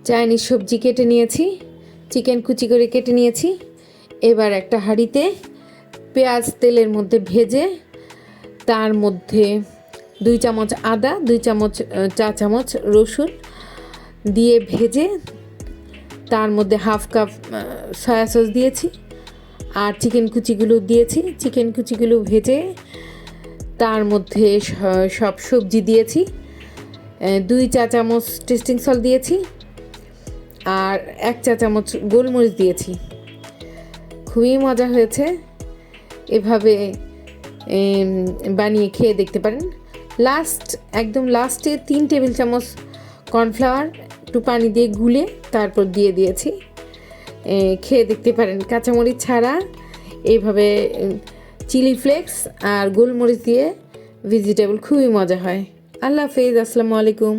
Chinese সবজি কেটে নিয়েছি, চিকেন কুচি করে কেটে নিয়েছি। এবার একটা হাঁড়িতে পেঁয়াজ তেলের মধ্যে ভেজে তার মধ্যে 2 চামচ আদা, 2 চা চামচ রসুন দিয়ে ভেজে তার মধ্যে হাফ কাপ সয়া সস দিয়েছি আর চিকেন কুচিগুলো দিয়েছি। চিকেন কুচিগুলো ভেজে তার মধ্যে সব সবজি দিয়েছি। 2 চা চামচ টেস্টিং সল্ট দিয়েছি আর 1 চা চামচ গোলমরিচ দিয়েছি। খুবই মজা হয়েছে, এভাবে বানিয়ে খেয়ে দেখতে পারেন। একদম লাস্টে 3 টেবিল চামচ কর্নফ্লাওয়ার একটু পানি দিয়ে গুলে তারপর দিয়ে দিয়েছি। খেয়ে দেখতে পারেন কাঁচামরিচ ছাড়া। এইভাবে চিলি ফ্লেক্স আর গোলমরিচ দিয়ে ভেজিটেবল খুবই মজা হয়। আল্লাহ হাফেজ, আসসালামু আলাইকুম।